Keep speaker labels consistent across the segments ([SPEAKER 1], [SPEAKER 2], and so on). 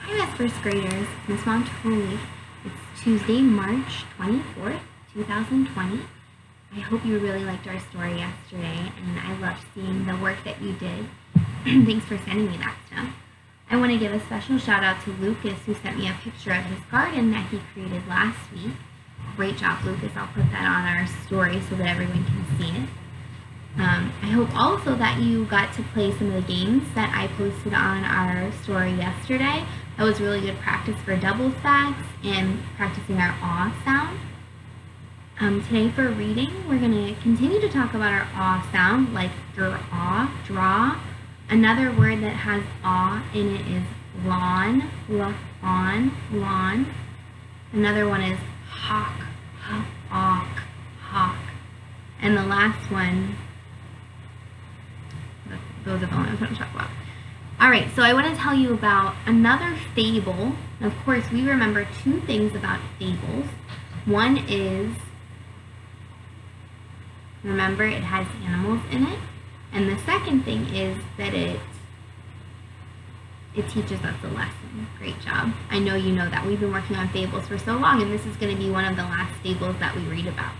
[SPEAKER 1] Hi, Miss First Graders. Miss Montooli. It's Tuesday, March 24th, 2020. I hope you really liked our story yesterday, and I loved seeing the work that you did. Thanks for sending me that stuff. I want to give a special shout out to Lucas, who sent me a picture of his garden that he created last week. Great job, Lucas. I'll put that on our story so that everyone can see it. I hope also that you got to play some of the games that I posted on our story yesterday. That was really good practice for double stacks and practicing our aw sound. Today for reading, we're going to continue to talk about our aw sound, like draw. Another word that has aw in it is lawn, lawn. Another one is hawk, hawk. And the last one, those are the ones I'm going to talk about. Alright, so I want to tell you about another fable. Of course, we remember two things about fables. One is, remember, it has animals in it. And the second thing is that it teaches us a lesson. Great job. I know you know that. We've been working on fables for so long, and this is going to be one of the last fables that we read about.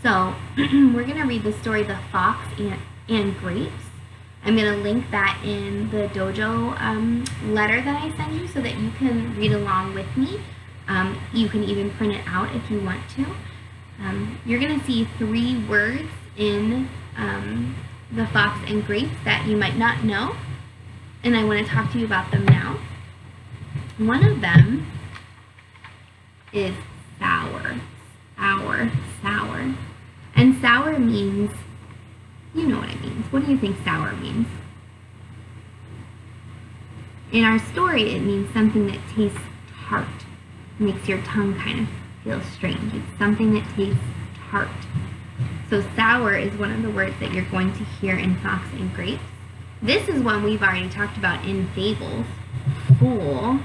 [SPEAKER 1] So, we're going to read the story, The Fox and Grapes. I'm going to link that in the dojo letter that I send you so that you can read along with me. You can even print it out if you want to. You're going to see three words in The Fox and Grapes that you might not know, and I want to talk to you about them now. One of them is sour. And sour means, you know what it means. What do you think sour means? In our story, it means something that tastes tart. Makes your tongue kind of feel strange. It's something that tastes tart. So sour is one of the words that you're going to hear in Fox and Grapes. This is one we've already talked about in fables. Fool.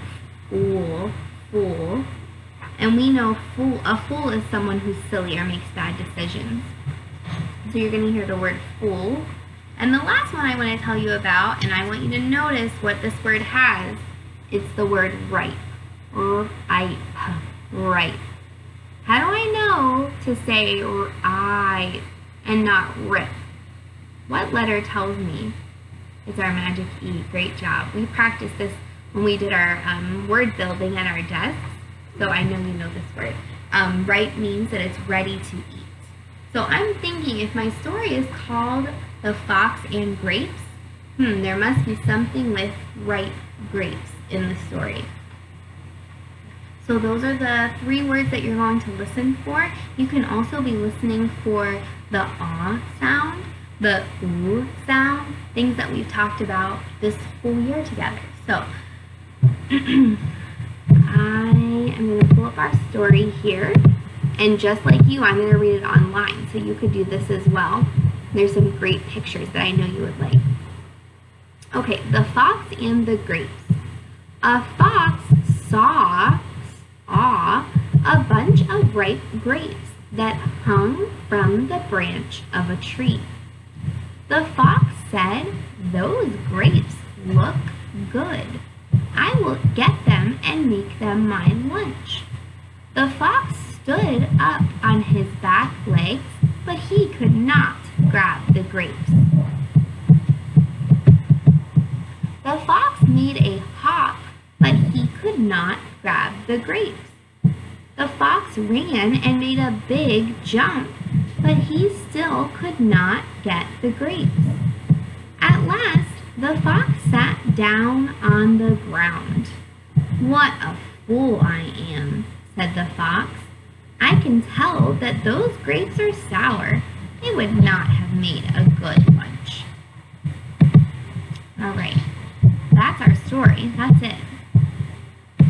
[SPEAKER 1] And we know a fool is someone who's silly or makes bad decisions. So you're going to hear the word fool. And the last one I want to tell you about, and I want you to notice what this word has, it's the word ripe. Ripe. How do I know to say I and not rip? What letter tells me? It's our magic E. Great job. We practiced this when we did our word building at our desks, so I know you know this word. Ripe means that it's ready to eat. So I'm thinking if my story is called The Fox and Grapes, there must be something with ripe grapes in the story. So those are the three words that you're going to listen for. You can also be listening for the ah sound, the oo sound, things that we've talked about this whole year together. So I am going to pull up our story here. And just like you, I'm going to read it online, so you could do this as well. There's some great pictures that I know you would like. Okay, The Fox and the Grapes. A fox saw a bunch of ripe grapes that hung from the branch of a tree. The fox said, "Those grapes look good. I will get them and make them my lunch." The fox stood up on his back legs, but he could not grab the grapes. The fox made a hop, but he could not grab the grapes. The fox ran and made a big jump, but he still could not get the grapes. At last, the fox sat down on the ground. "What a fool I am," said the fox. "I can tell that those grapes are sour. They would not have made a good lunch." Alright, that's our story. That's it.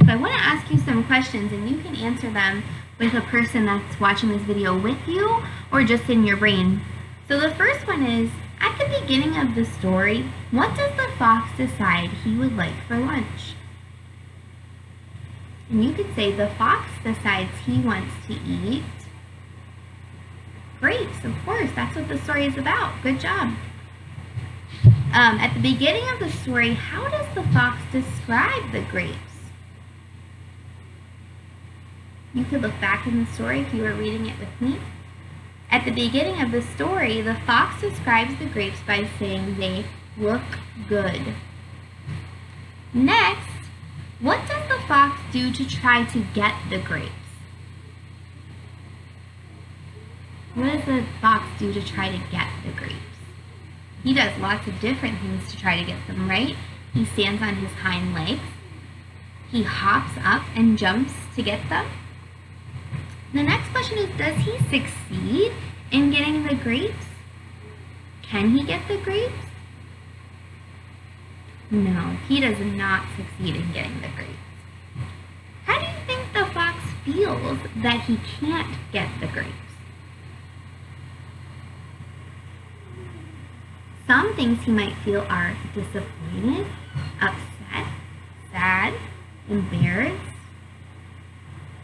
[SPEAKER 1] So I want to ask you some questions, and you can answer them with a person that's watching this video with you or just in your brain. So the first one is, at the beginning of the story, what does the fox decide he would like for lunch? And you could say the fox decides he wants to eat grapes. Of course, that's what the story is about. Good job. At the beginning of the story, how does the fox describe the grapes? You could look back in the story if you were reading it with me. At the beginning of the story, the fox describes the grapes by saying they look good. Next, what does the fox do to try to get the grapes? What does the fox do to try to get the grapes? He does lots of different things to try to get them, right? He stands on his hind legs. He hops up and jumps to get them. The next question is, does he succeed in getting the grapes? Can he get the grapes? No, he does not succeed in getting the grapes. How do you think the fox feels that he can't get the grapes? Some things he might feel are disappointed, upset, sad, embarrassed.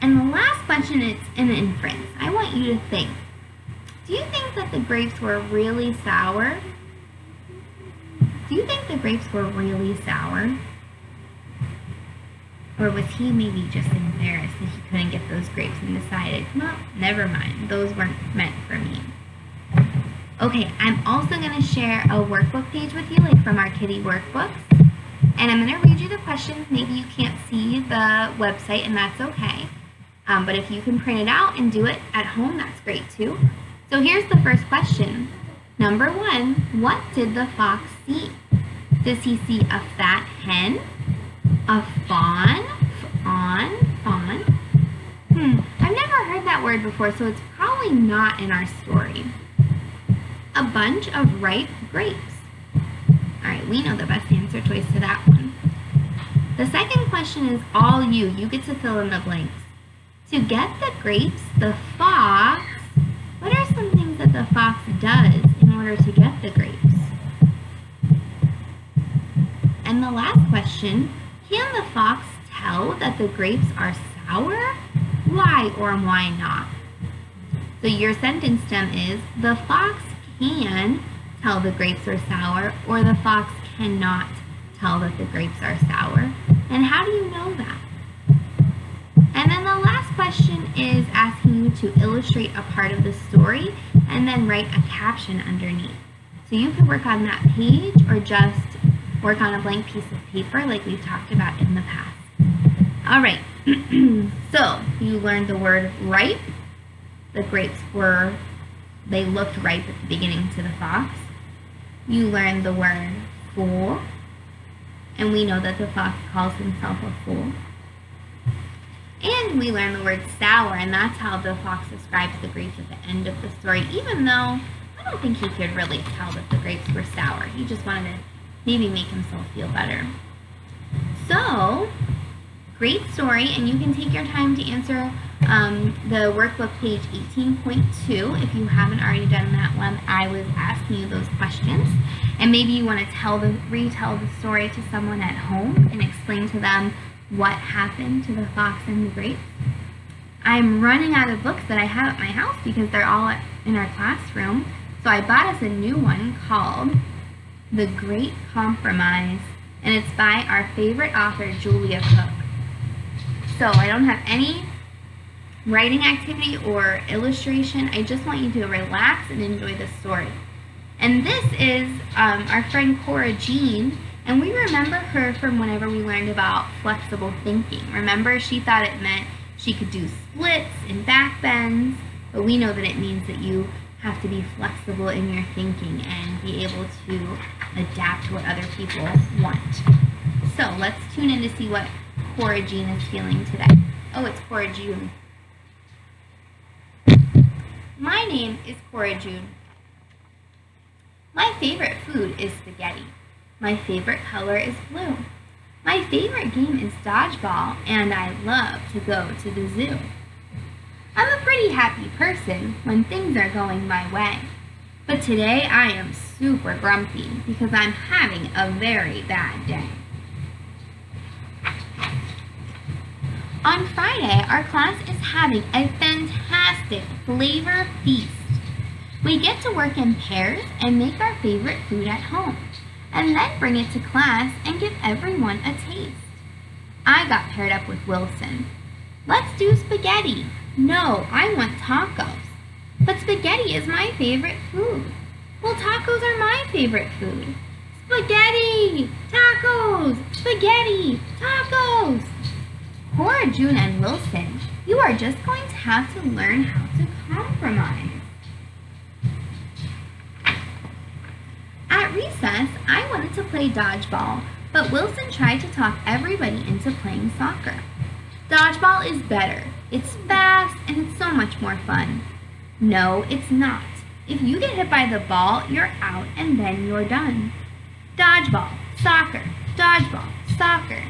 [SPEAKER 1] And the last question is an inference. I want you to think. Do you think that the grapes were really sour? Do you think the grapes were really sour? Or was he maybe just embarrassed that he couldn't get those grapes and decided, well, never mind, those weren't meant for me? Okay, I'm also going to share a workbook page with you, like from our Kitty workbooks. And I'm going to read you the questions. Maybe you can't see the website, and that's okay. But if you can print it out and do it at home, that's great too. So here's the first question. Number 1, what did the fox see? Does he see a fat hen? A fawn? Fawn? I've never heard that word before, so it's probably not in our story. A bunch of ripe grapes. All right, we know the best answer choice to that one. The second question is all you. You get to fill in the blanks. To get the grapes, the fox, what are some things that the fox does in order to get the grapes? And the last question, can the fox tell that the grapes are sour? Why or why not? So your sentence stem is, the fox can tell the grapes are sour, or the fox cannot tell that the grapes are sour. And how do you know that? And then the last question is asking you to illustrate a part of the story and then write a caption underneath. So you can work on that page or just work on a blank piece of paper like we've talked about in the past. All right, so you learned the word ripe. The grapes they looked ripe at the beginning to the fox. You learned the word fool, and we know that the fox calls himself a fool. And we learned the word sour, and that's how the fox describes the grapes at the end of the story, even though I don't think he could really tell that the grapes were sour. He just wanted to maybe make himself feel better. So, great story, and you can take your time to answer the workbook page 18.2 if you haven't already done that one. I was asking you those questions, and maybe you want to retell the story to someone at home and explain to them what happened to the fox and the grapes. I'm running out of books that I have at my house because they're all in our classroom, so I bought us a new one called The Great Compromise, and it's by our favorite author, Julia Cook. So I don't have any writing activity or illustration. I just want you to relax and enjoy the story. And this is our friend Cora Jean, and we remember her from whenever we learned about flexible thinking. Remember, she thought it meant she could do splits and back bends, but we know that it means that you have to be flexible in your thinking and be able to adapt to what other people want. So let's tune in to see what Cora Jean is feeling today. Oh, it's Cora June. My name is Cora June. My favorite food is spaghetti. My favorite color is blue. My favorite game is dodgeball, and I love to go to the zoo. I'm a pretty happy person when things are going my way. But today I am super grumpy because I'm having a very bad day. On Friday, our class is having a fantastic flavor feast. We get to work in pairs and make our favorite food at home, and then bring it to class and give everyone a taste. I got paired up with Wilson. Let's do spaghetti. No, I want tacos. But spaghetti is my favorite food. Well, tacos are my favorite food. Spaghetti! Tacos! Spaghetti! Tacos! Cora, June, and Wilson, you are just going to have to learn how to compromise. At recess, I wanted to play dodgeball, but Wilson tried to talk everybody into playing soccer. Dodgeball is better. It's fast and it's so much more fun. No, it's not. If you get hit by the ball, you're out and then you're done. Dodgeball, soccer, dodgeball, soccer.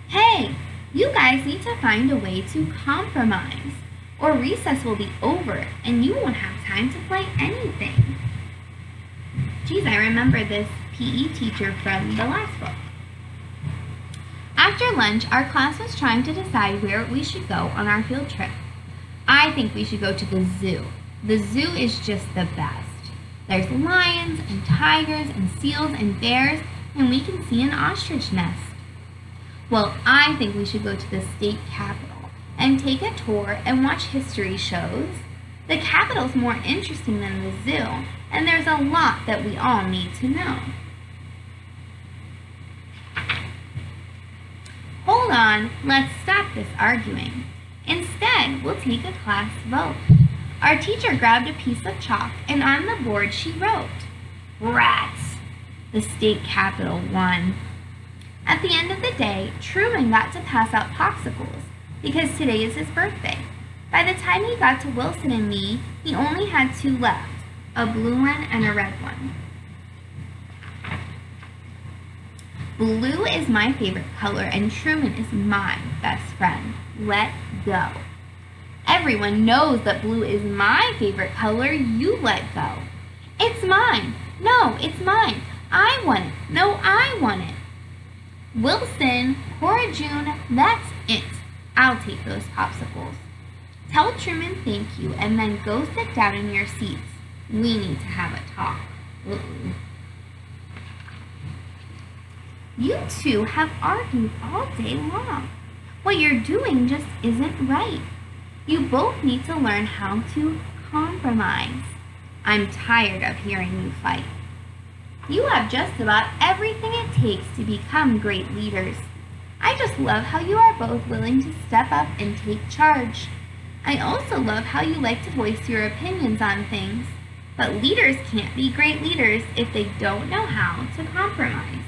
[SPEAKER 1] Hey, you guys need to find a way to compromise, or recess will be over and you won't have time to play anything. Geez, I remember this PE teacher from the last book. After lunch, our class was trying to decide where we should go on our field trip. I think we should go to the zoo. The zoo is just the best. There's lions and tigers and seals and bears, and we can see an ostrich nest. Well, I think we should go to the state capitol and take a tour and watch history shows. The Capitol's more interesting than the zoo, and there's a lot that we all need to know. Hold on, let's stop this arguing. Instead, we'll take a class vote. Our teacher grabbed a piece of chalk, and on the board she wrote, "Rats." The state capitol won. At the end of the day, Truman got to pass out popsicles because today is his birthday. By the time he got to Wilson and me, he only had 2 left, a blue one and a red one. Blue is my favorite color and Truman is my best friend. Let go. Everyone knows that blue is my favorite color. You let go. It's mine. No, it's mine. I want it. No, I want it. Wilson, Cora, June, that's it. I'll take those popsicles. Tell Truman thank you and then go sit down in your seats. We need to have a talk. You two have argued all day long. What you're doing just isn't right. You both need to learn how to compromise. I'm tired of hearing you fight. You have just about everything it takes to become great leaders. I just love how you are both willing to step up and take charge. I also love how you like to voice your opinions on things. But leaders can't be great leaders if they don't know how to compromise.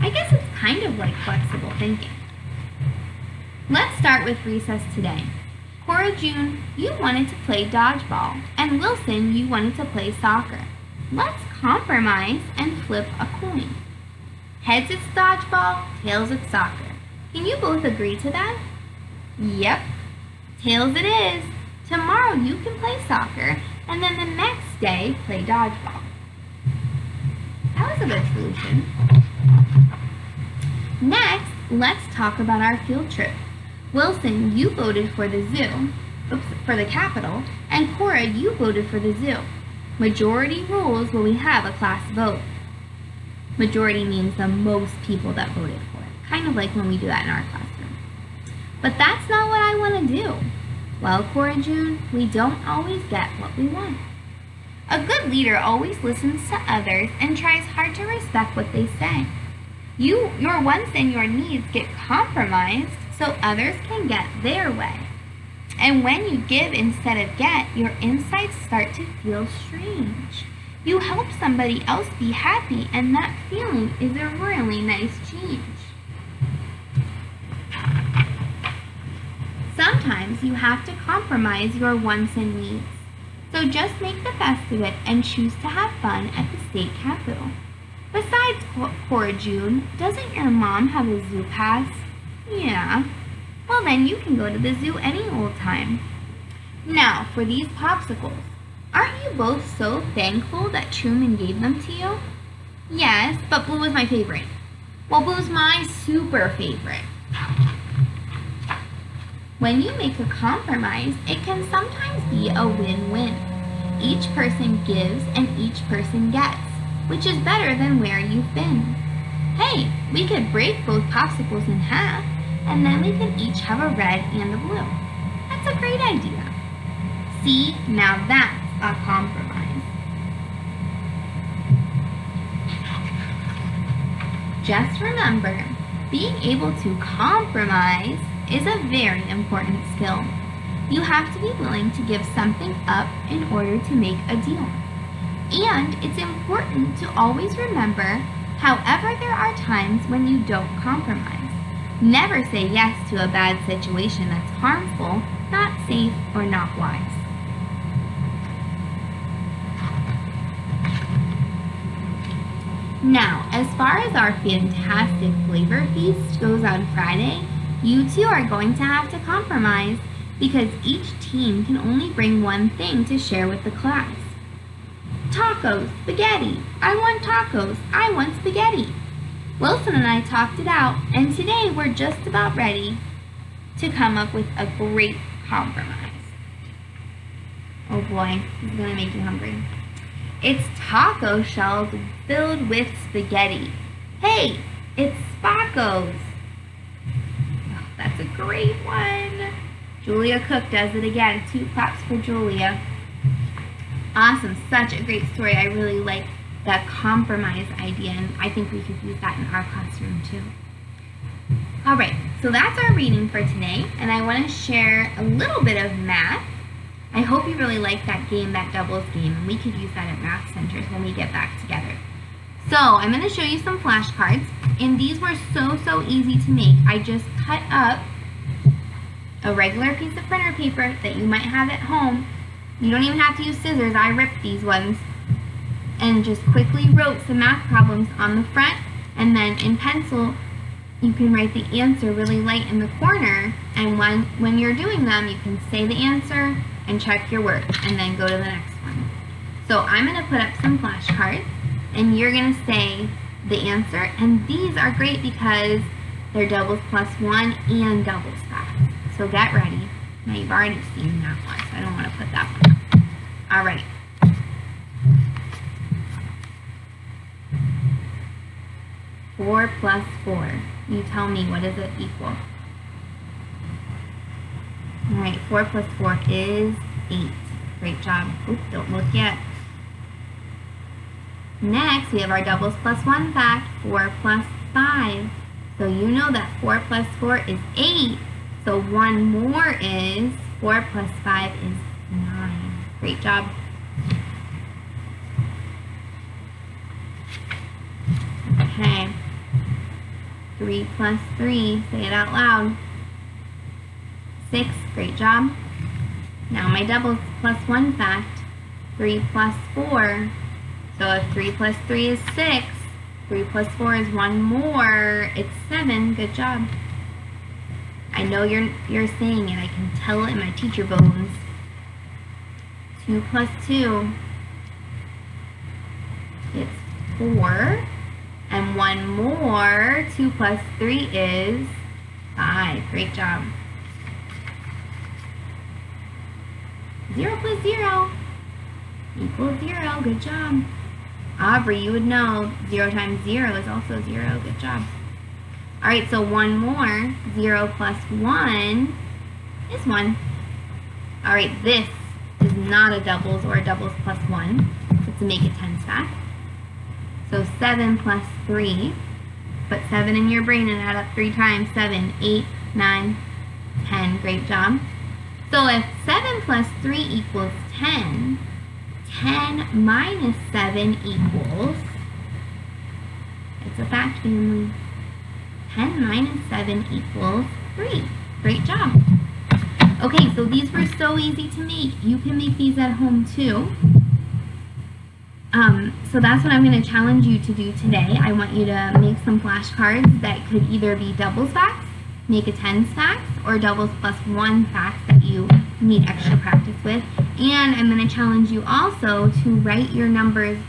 [SPEAKER 1] I guess it's kind of like flexible thinking. Let's start with recess today. Cora, June, you wanted to play dodgeball, and Wilson, you wanted to play soccer. Let's compromise and flip a coin. Heads it's dodgeball, tails it's soccer. Can you both agree to that? Yep. Tails it is. Tomorrow you can play soccer, and then the next day play dodgeball. That was a good solution. Next, let's talk about our field trip. Wilson, you voted for the zoo, for the Capitol, and Cora, you voted for the zoo. Majority rules when we have a class vote. Majority means the most people that voted for it, kind of like when we do that in our classroom. But that's not what I want to do. Well, Cora, June, we don't always get what we want. A good leader always listens to others and tries hard to respect what they say. Your wants and your needs get compromised so others can get their way. And when you give instead of get, your insides start to feel strange. You help somebody else be happy, and that feeling is a really nice change. Sometimes you have to compromise your wants and needs. So just make the best of it and choose to have fun at the state capitol. Besides, Cora, June, doesn't your mom have a zoo pass? Yeah. Well, then you can go to the zoo any old time. Now, for these popsicles. Aren't you both so thankful that Truman gave them to you? Yes, but blue is my favorite. Well, blue's my super favorite. When you make a compromise, it can sometimes be a win-win. Each person gives and each person gets, which is better than where you've been. Hey, we could break both popsicles in half, and then we can each have a red and a blue. That's a great idea. See, now that's a compromise. Just remember, being able to compromise is a very important skill. You have to be willing to give something up in order to make a deal. And it's important to always remember, however, there are times when you don't compromise. Never say yes to a bad situation that's harmful, not safe, or not wise. Now, as far as our fantastic flavor feast goes on Friday, you two are going to have to compromise because each team can only bring one thing to share with the class. Tacos, spaghetti. I want tacos. I want spaghetti. Wilson and I talked it out, and today we're just about ready to come up with a great compromise. Oh boy, this is gonna make you hungry. It's taco shells filled with spaghetti. Hey, it's Spackos. Oh, that's a great one. Julia Cook does it again. 2 claps for Julia. Awesome, such a great story. I really like that compromise idea, and I think we could use that in our classroom too. All right, so that's our reading for today, and I want to share a little bit of math. I hope you really like that game, that doubles game, and we could use that at Math Centers when we get back together. So I'm going to show you some flashcards, and these were so easy to make. I just cut up a regular piece of printer paper that you might have at home. You don't even have to use scissors. I ripped these ones and just quickly wrote some math problems on the front, and then in pencil you can write the answer really light in the corner, and when you're doing them you can say the answer and check your work and then go to the next one. So I'm going to put up some flashcards and you're going to say the answer, and these are great because they're doubles plus 1 and doubles facts. So get ready. Now you've already seen that one, so I don't want to put that one up. All right. Four plus 4. You tell me, what does it equal? All right, 4 plus 4 is 8. Great job. Oops, don't look yet. Next, we have our doubles plus 1 fact, 4 plus 5. So you know that 4 plus 4 is 8. So one more is 4 plus 5 is 9. Great job. Okay. 3 plus 3, say it out loud. 6, great job. Now my doubles plus 1 fact, 3 plus 4. So if 3 plus 3 is 6, 3 plus 4 is 1 more, it's 7, good job. I know you're saying it, I can tell it in my teacher bones. 2 plus 2, it's 4. And 1 more, 2 plus 3 is 5. Great job. 0 plus 0 equals 0. Good job. Aubrey, you would know 0 times 0 is also 0. Good job. All right, so 1 more, 0 plus 1 is 1. All right, this is not a doubles or a doubles plus 1. It's a make it 10 stack. So 7 plus 3, put 7 in your brain and add up 3 times. 7, 8, 9, 10. Great job. So if 7 plus 3 equals 10, 10 minus 7 equals, it's a fact family, 10 minus 7 equals 3. Great job. Okay, so these were so easy to make. You can make these at home too. So that's what I'm going to challenge you to do today. I want you to make some flashcards that could either be doubles facts, make a 10 stacks, or doubles plus 1 facts that you need extra practice with. And I'm going to challenge you also to write your numbers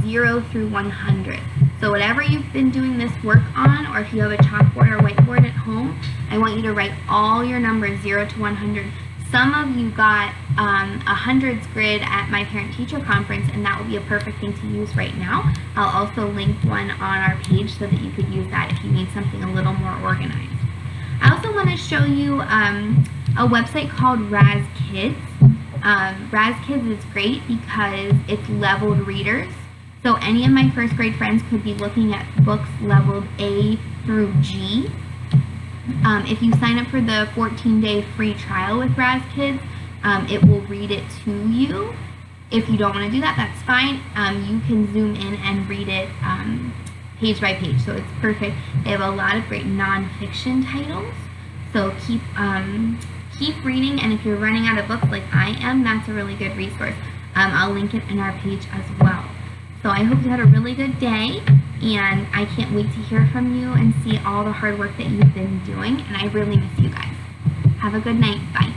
[SPEAKER 1] 0 through 100. So whatever you've been doing this work on, or if you have a chalkboard or whiteboard at home, I want you to write all your numbers 0 to 100. Some of you got a hundreds grid at my parent-teacher conference, and that will be a perfect thing to use right now. I'll also link one on our page so that you could use that if you need something a little more organized. I also want to show you a website called Raz Kids. Raz Kids is great because it's leveled readers. So any of my first grade friends could be looking at books leveled A through G. If you sign up for the 14-day free trial with Raz Kids, it will read it to you. If you don't want to do that, that's fine. You can zoom in and read it page by page, so it's perfect. They have a lot of great nonfiction titles, so keep reading, and if you're running out of books like I am, that's a really good resource. I'll link it in our page as well. So I hope you had a really good day, and I can't wait to hear from you and see all the hard work that you've been doing, and I really miss you guys. Have a good night. Bye.